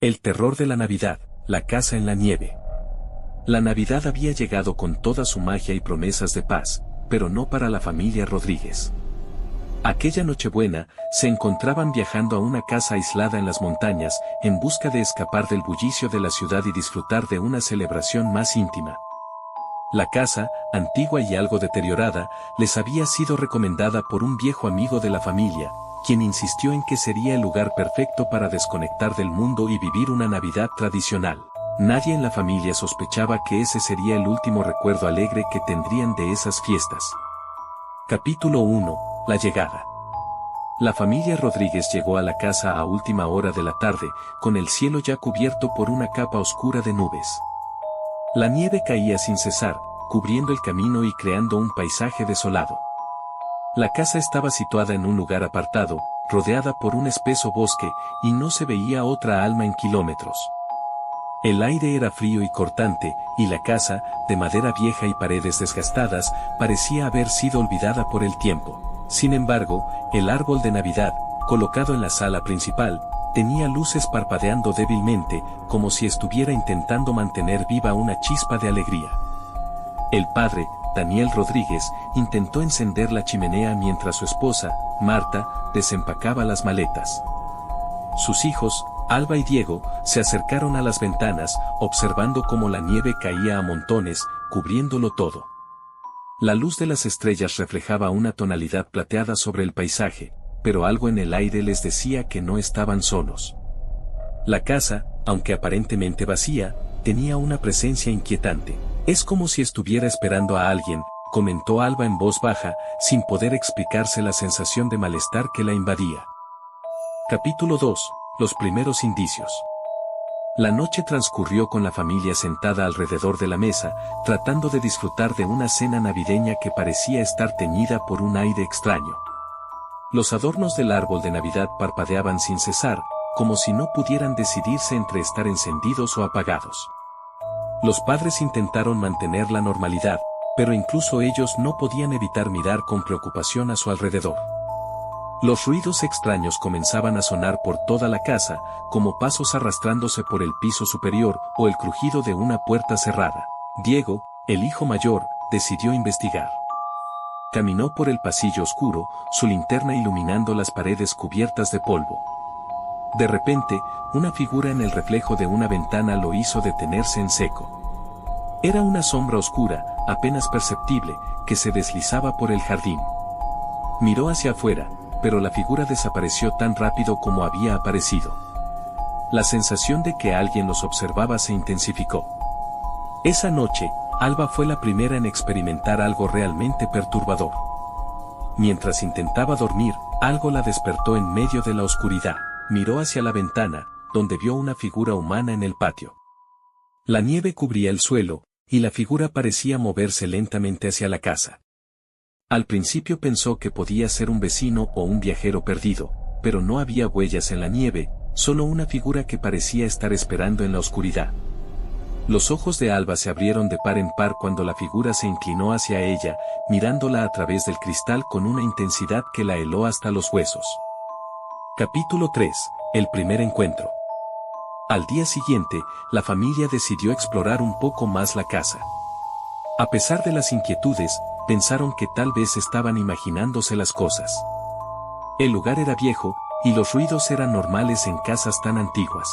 El terror de la Navidad, la casa en la nieve. La Navidad había llegado con toda su magia y promesas de paz, pero no para la familia Rodríguez. Aquella Nochebuena, se encontraban viajando a una casa aislada en las montañas, en busca de escapar del bullicio de la ciudad y disfrutar de una celebración más íntima. La casa, antigua y algo deteriorada, les había sido recomendada por un viejo amigo de la familia, quien insistió en que sería el lugar perfecto para desconectar del mundo y vivir una Navidad tradicional. Nadie en la familia sospechaba que ese sería el último recuerdo alegre que tendrían de esas fiestas. Capítulo 1. La llegada. La familia Rodríguez llegó a la casa a última hora de la tarde, con el cielo ya cubierto por una capa oscura de nubes. La nieve caía sin cesar, cubriendo el camino y creando un paisaje desolado. La casa estaba situada en un lugar apartado, rodeada por un espeso bosque, y no se veía otra alma en kilómetros. El aire era frío y cortante, y la casa, de madera vieja y paredes desgastadas, parecía haber sido olvidada por el tiempo. Sin embargo, el árbol de Navidad, colocado en la sala principal, tenía luces parpadeando débilmente, como si estuviera intentando mantener viva una chispa de alegría. El padre, Daniel Rodríguez, intentó encender la chimenea mientras su esposa, Marta, desempacaba las maletas. Sus hijos, Alba y Diego, se acercaron a las ventanas, observando cómo la nieve caía a montones, cubriéndolo todo. La luz de las estrellas reflejaba una tonalidad plateada sobre el paisaje, pero algo en el aire les decía que no estaban solos. La casa, aunque aparentemente vacía, tenía una presencia inquietante. Es como si estuviera esperando a alguien, comentó Alba en voz baja, sin poder explicarse la sensación de malestar que la invadía. Capítulo 2. Los primeros indicios. La noche transcurrió con la familia sentada alrededor de la mesa, tratando de disfrutar de una cena navideña que parecía estar teñida por un aire extraño. Los adornos del árbol de Navidad parpadeaban sin cesar, como si no pudieran decidirse entre estar encendidos o apagados. Los padres intentaron mantener la normalidad, pero incluso ellos no podían evitar mirar con preocupación a su alrededor. Los ruidos extraños comenzaban a sonar por toda la casa, como pasos arrastrándose por el piso superior o el crujido de una puerta cerrada. Diego, el hijo mayor, decidió investigar. Caminó por el pasillo oscuro, su linterna iluminando las paredes cubiertas de polvo. De repente, una figura en el reflejo de una ventana lo hizo detenerse en seco. Era una sombra oscura, apenas perceptible, que se deslizaba por el jardín. Miró hacia afuera, pero la figura desapareció tan rápido como había aparecido. La sensación de que alguien los observaba se intensificó. Esa noche, Alba fue la primera en experimentar algo realmente perturbador. Mientras intentaba dormir, algo la despertó en medio de la oscuridad. Miró hacia la ventana, donde vio una figura humana en el patio. La nieve cubría el suelo, y la figura parecía moverse lentamente hacia la casa. Al principio pensó que podía ser un vecino o un viajero perdido, pero no había huellas en la nieve, solo una figura que parecía estar esperando en la oscuridad. Los ojos de Alba se abrieron de par en par cuando la figura se inclinó hacia ella, mirándola a través del cristal con una intensidad que la heló hasta los huesos. Capítulo 3. El primer encuentro. Al día siguiente, la familia decidió explorar un poco más la casa. A pesar de las inquietudes, pensaron que tal vez estaban imaginándose las cosas. El lugar era viejo, y los ruidos eran normales en casas tan antiguas.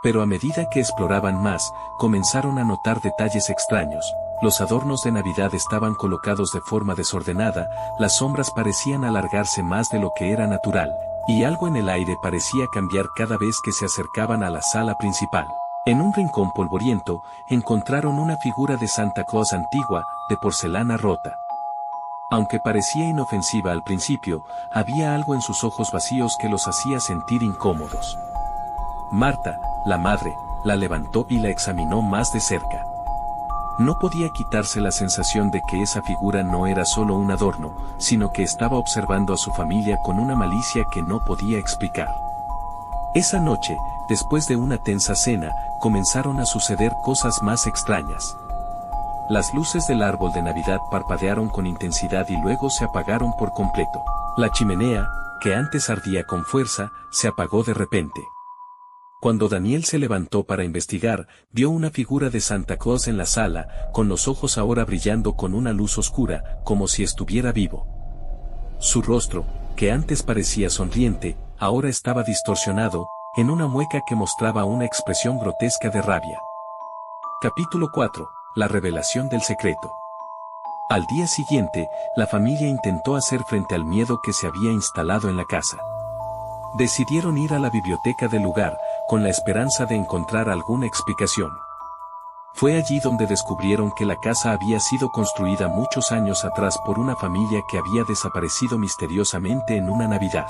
Pero a medida que exploraban más, comenzaron a notar detalles extraños. Los adornos de Navidad estaban colocados de forma desordenada, las sombras parecían alargarse más de lo que era natural, y algo en el aire parecía cambiar cada vez que se acercaban a la sala principal. En un rincón polvoriento, encontraron una figura de Santa Claus antigua, de porcelana rota. Aunque parecía inofensiva al principio, había algo en sus ojos vacíos que los hacía sentir incómodos. Marta, la madre, la levantó y la examinó más de cerca. No podía quitarse la sensación de que esa figura no era solo un adorno, sino que estaba observando a su familia con una malicia que no podía explicar. Esa noche, después de una tensa cena, comenzaron a suceder cosas más extrañas. Las luces del árbol de Navidad parpadearon con intensidad y luego se apagaron por completo. La chimenea, que antes ardía con fuerza, se apagó de repente. Cuando Daniel se levantó para investigar, vio una figura de Santa Claus en la sala, con los ojos ahora brillando con una luz oscura, como si estuviera vivo. Su rostro, que antes parecía sonriente, ahora estaba distorsionado, en una mueca que mostraba una expresión grotesca de rabia. Capítulo 4. La revelación del secreto. Al día siguiente, la familia intentó hacer frente al miedo que se había instalado en la casa. Decidieron ir a la biblioteca del lugar, con la esperanza de encontrar alguna explicación. Fue allí donde descubrieron que la casa había sido construida muchos años atrás por una familia que había desaparecido misteriosamente en una Navidad.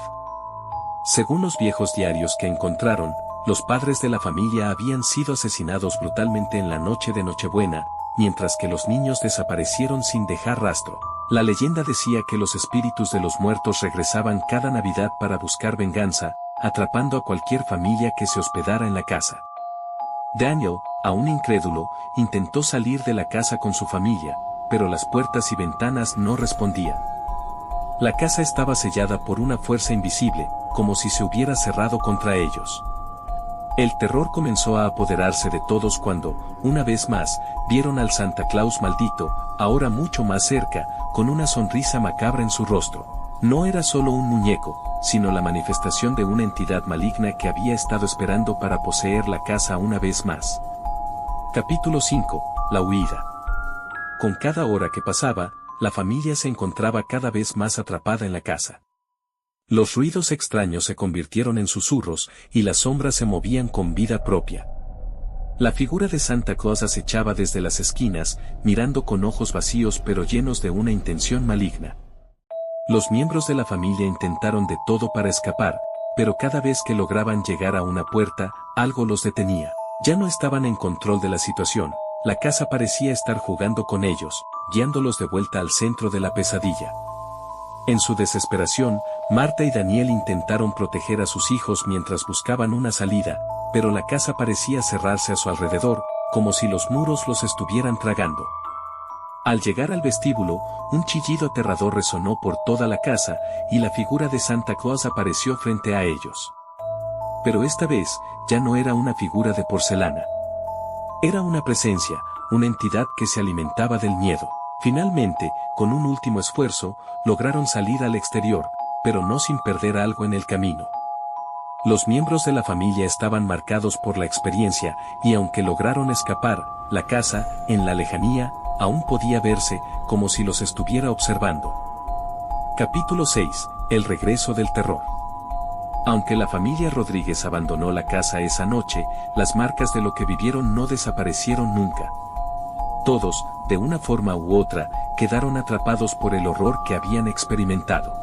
Según los viejos diarios que encontraron, los padres de la familia habían sido asesinados brutalmente en la noche de Nochebuena, mientras que los niños desaparecieron sin dejar rastro. La leyenda decía que los espíritus de los muertos regresaban cada Navidad para buscar venganza, atrapando a cualquier familia que se hospedara en la casa. Daniel, aún incrédulo, intentó salir de la casa con su familia, pero las puertas y ventanas no respondían. La casa estaba sellada por una fuerza invisible, como si se hubiera cerrado contra ellos. El terror comenzó a apoderarse de todos cuando, una vez más, vieron al Santa Claus maldito, ahora mucho más cerca, con una sonrisa macabra en su rostro. No era solo un muñeco, sino la manifestación de una entidad maligna que había estado esperando para poseer la casa una vez más. Capítulo 5. La huida. Con cada hora que pasaba, la familia se encontraba cada vez más atrapada en la casa. Los ruidos extraños se convirtieron en susurros, y las sombras se movían con vida propia. La figura de Santa Claus acechaba desde las esquinas, mirando con ojos vacíos pero llenos de una intención maligna. Los miembros de la familia intentaron de todo para escapar, pero cada vez que lograban llegar a una puerta, algo los detenía. Ya no estaban en control de la situación, la casa parecía estar jugando con ellos, guiándolos de vuelta al centro de la pesadilla. En su desesperación, Marta y Daniel intentaron proteger a sus hijos mientras buscaban una salida, pero la casa parecía cerrarse a su alrededor, como si los muros los estuvieran tragando. Al llegar al vestíbulo, un chillido aterrador resonó por toda la casa, y la figura de Santa Claus apareció frente a ellos. Pero esta vez, ya no era una figura de porcelana. Era una presencia, una entidad que se alimentaba del miedo. Finalmente, con un último esfuerzo, lograron salir al exterior, pero no sin perder algo en el camino. Los miembros de la familia estaban marcados por la experiencia, y aunque lograron escapar, la casa, en la lejanía, aún podía verse, como si los estuviera observando. Capítulo 6. El regreso del terror. Aunque la familia Rodríguez abandonó la casa esa noche, las marcas de lo que vivieron no desaparecieron nunca. Todos, de una forma u otra, quedaron atrapados por el horror que habían experimentado.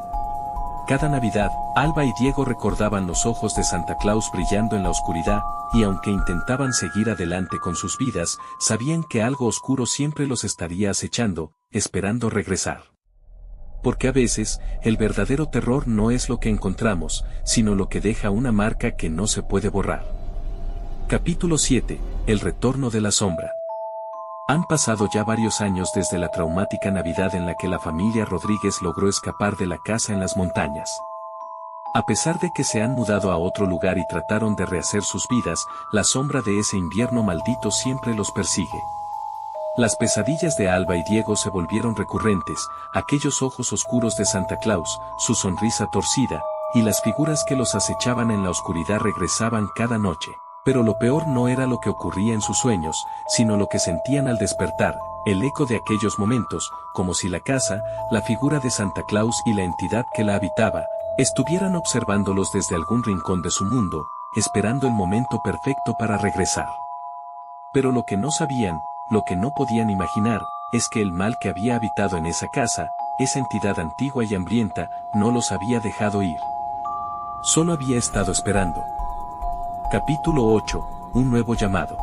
Cada Navidad, Alba y Diego recordaban los ojos de Santa Claus brillando en la oscuridad, y aunque intentaban seguir adelante con sus vidas, sabían que algo oscuro siempre los estaría acechando, esperando regresar. Porque a veces, el verdadero terror no es lo que encontramos, sino lo que deja una marca que no se puede borrar. Capítulo 7. El retorno de la sombra. Han pasado ya varios años desde la traumática Navidad en la que la familia Rodríguez logró escapar de la casa en las montañas. A pesar de que se han mudado a otro lugar y trataron de rehacer sus vidas, la sombra de ese invierno maldito siempre los persigue. Las pesadillas de Alba y Diego se volvieron recurrentes, aquellos ojos oscuros de Santa Claus, su sonrisa torcida, y las figuras que los acechaban en la oscuridad regresaban cada noche. Pero lo peor no era lo que ocurría en sus sueños, sino lo que sentían al despertar, el eco de aquellos momentos, como si la casa, la figura de Santa Claus y la entidad que la habitaba, estuvieran observándolos desde algún rincón de su mundo, esperando el momento perfecto para regresar. Pero lo que no sabían, lo que no podían imaginar, es que el mal que había habitado en esa casa, esa entidad antigua y hambrienta, no los había dejado ir. Solo había estado esperando. Capítulo 8. Un nuevo llamado.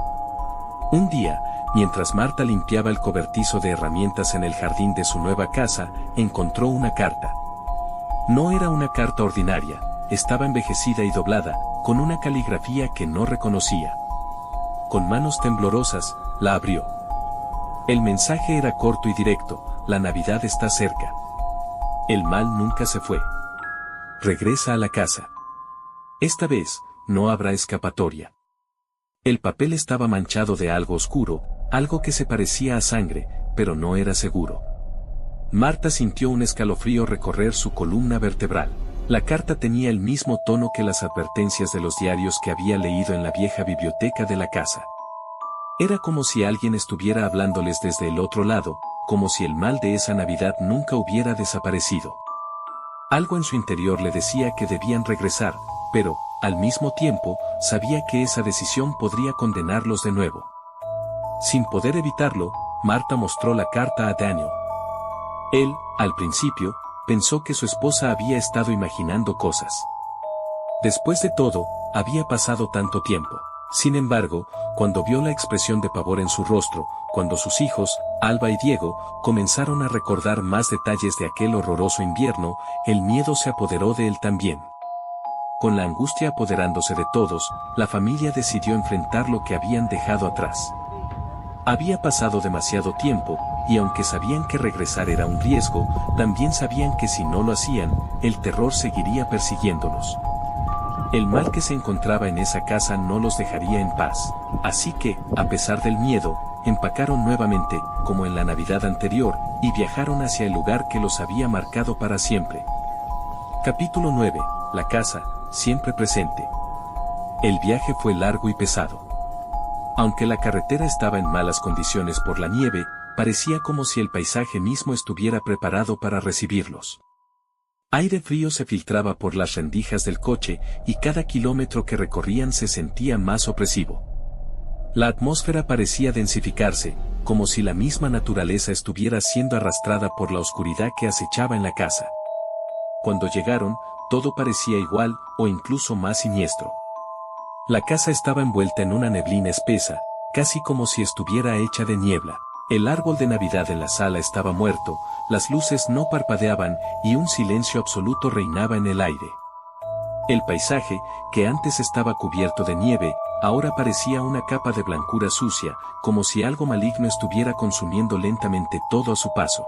Un día, mientras Marta limpiaba el cobertizo de herramientas en el jardín de su nueva casa, encontró una carta. No era una carta ordinaria, estaba envejecida y doblada, con una caligrafía que no reconocía. Con manos temblorosas, la abrió. El mensaje era corto y directo: la Navidad está cerca. El mal nunca se fue. Regresa a la casa. Esta vez, no habrá escapatoria. El papel estaba manchado de algo oscuro, algo que se parecía a sangre, pero no era seguro. Marta sintió un escalofrío recorrer su columna vertebral. La carta tenía el mismo tono que las advertencias de los diarios que había leído en la vieja biblioteca de la casa. Era como si alguien estuviera hablándoles desde el otro lado, como si el mal de esa Navidad nunca hubiera desaparecido. Algo en su interior le decía que debían regresar, pero, al mismo tiempo, sabía que esa decisión podría condenarlos de nuevo. Sin poder evitarlo, Marta mostró la carta a Daniel. Él, al principio, pensó que su esposa había estado imaginando cosas. Después de todo, había pasado tanto tiempo. Sin embargo, cuando vio la expresión de pavor en su rostro, cuando sus hijos, Alba y Diego, comenzaron a recordar más detalles de aquel horroroso invierno, el miedo se apoderó de él también. Con la angustia apoderándose de todos, la familia decidió enfrentar lo que habían dejado atrás. Había pasado demasiado tiempo, y aunque sabían que regresar era un riesgo, también sabían que si no lo hacían, el terror seguiría persiguiéndolos. El mal que se encontraba en esa casa no los dejaría en paz. Así que, a pesar del miedo, empacaron nuevamente, como en la Navidad anterior, y viajaron hacia el lugar que los había marcado para siempre. Capítulo 9. La casa, siempre presente. El viaje fue largo y pesado. Aunque la carretera estaba en malas condiciones por la nieve, parecía como si el paisaje mismo estuviera preparado para recibirlos. Aire frío se filtraba por las rendijas del coche y cada kilómetro que recorrían se sentía más opresivo. La atmósfera parecía densificarse, como si la misma naturaleza estuviera siendo arrastrada por la oscuridad que acechaba en la casa. Cuando llegaron, todo parecía igual, o incluso más siniestro. La casa estaba envuelta en una neblina espesa, casi como si estuviera hecha de niebla. El árbol de Navidad en la sala estaba muerto, las luces no parpadeaban y un silencio absoluto reinaba en el aire. El paisaje, que antes estaba cubierto de nieve, ahora parecía una capa de blancura sucia, como si algo maligno estuviera consumiendo lentamente todo a su paso.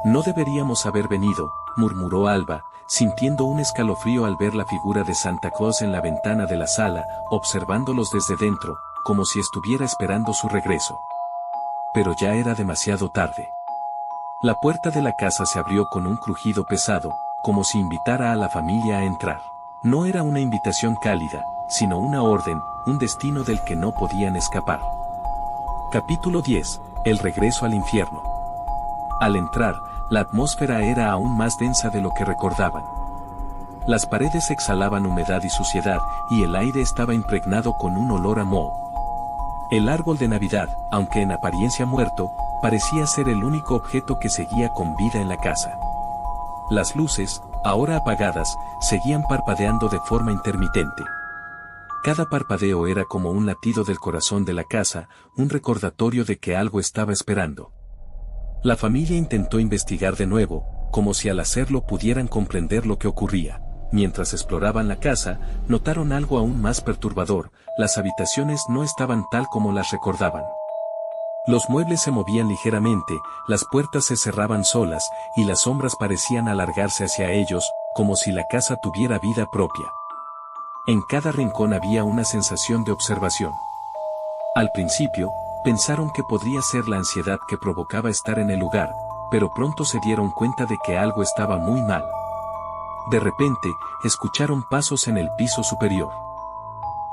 No deberíamos haber venido, murmuró Alba, sintiendo un escalofrío al ver la figura de Santa Claus en la ventana de la sala, observándolos desde dentro, como si estuviera esperando su regreso. Pero ya era demasiado tarde. La puerta de la casa se abrió con un crujido pesado, como si invitara a la familia a entrar. No era una invitación cálida, sino una orden, un destino del que no podían escapar. Capítulo 10. El regreso al infierno. Al entrar, la atmósfera era aún más densa de lo que recordaban. Las paredes exhalaban humedad y suciedad, y el aire estaba impregnado con un olor a moho. El árbol de Navidad, aunque en apariencia muerto, parecía ser el único objeto que seguía con vida en la casa. Las luces, ahora apagadas, seguían parpadeando de forma intermitente. Cada parpadeo era como un latido del corazón de la casa, un recordatorio de que algo estaba esperando. La familia intentó investigar de nuevo, como si al hacerlo pudieran comprender lo que ocurría. Mientras exploraban la casa, notaron algo aún más perturbador: las habitaciones no estaban tal como las recordaban. Los muebles se movían ligeramente, las puertas se cerraban solas, y las sombras parecían alargarse hacia ellos, como si la casa tuviera vida propia. En cada rincón había una sensación de observación. Al principio, pensaron que podría ser la ansiedad que provocaba estar en el lugar, pero pronto se dieron cuenta de que algo estaba muy mal. De repente, escucharon pasos en el piso superior.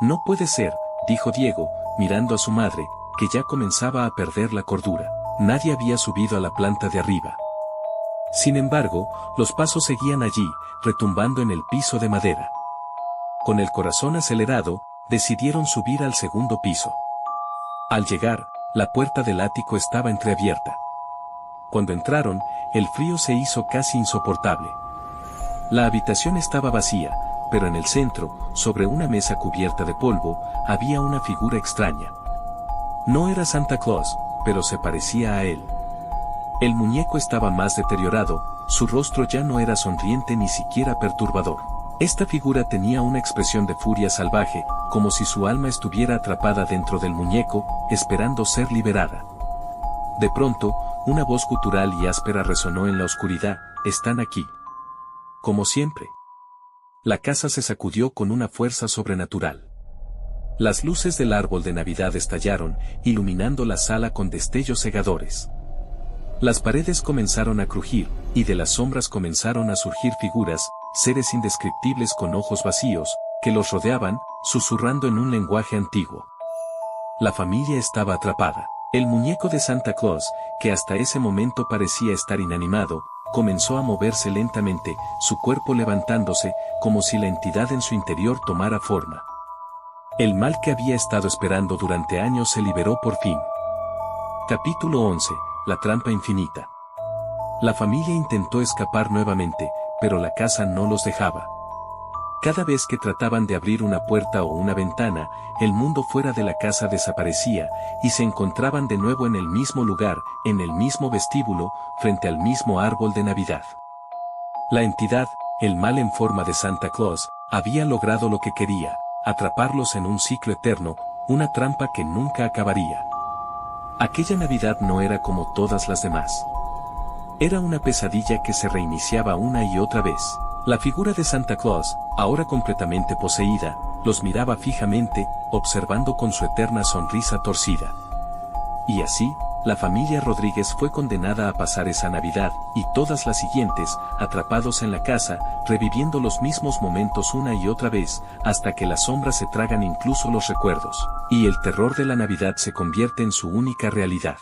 No puede ser, dijo Diego, mirando a su madre, que ya comenzaba a perder la cordura. Nadie había subido a la planta de arriba. Sin embargo, los pasos seguían allí, retumbando en el piso de madera. Con el corazón acelerado, decidieron subir al segundo piso. Al llegar, la puerta del ático estaba entreabierta. Cuando entraron, el frío se hizo casi insoportable. La habitación estaba vacía, pero en el centro, sobre una mesa cubierta de polvo, había una figura extraña. No era Santa Claus, pero se parecía a él. El muñeco estaba más deteriorado, su rostro ya no era sonriente ni siquiera perturbador. Esta figura tenía una expresión de furia salvaje, como si su alma estuviera atrapada dentro del muñeco, esperando ser liberada. De pronto, una voz gutural y áspera resonó en la oscuridad: «Están aquí». Como siempre. La casa se sacudió con una fuerza sobrenatural. Las luces del árbol de Navidad estallaron, iluminando la sala con destellos cegadores. Las paredes comenzaron a crujir, y de las sombras comenzaron a surgir figuras, seres indescriptibles con ojos vacíos, que los rodeaban, susurrando en un lenguaje antiguo. La familia estaba atrapada. El muñeco de Santa Claus, que hasta ese momento parecía estar inanimado, comenzó a moverse lentamente, su cuerpo levantándose, como si la entidad en su interior tomara forma. El mal que había estado esperando durante años se liberó por fin. Capítulo 11. La trampa infinita. La familia intentó escapar nuevamente, pero la casa no los dejaba. Cada vez que trataban de abrir una puerta o una ventana, el mundo fuera de la casa desaparecía, y se encontraban de nuevo en el mismo lugar, en el mismo vestíbulo, frente al mismo árbol de Navidad. La entidad, el mal en forma de Santa Claus, había logrado lo que quería, atraparlos en un ciclo eterno, una trampa que nunca acabaría. Aquella Navidad no era como todas las demás. Era una pesadilla que se reiniciaba una y otra vez. La figura de Santa Claus, ahora completamente poseída, los miraba fijamente, observando con su eterna sonrisa torcida. Y así, la familia Rodríguez fue condenada a pasar esa Navidad, y todas las siguientes, atrapados en la casa, reviviendo los mismos momentos una y otra vez, hasta que las sombras se tragan incluso los recuerdos, y el terror de la Navidad se convierte en su única realidad.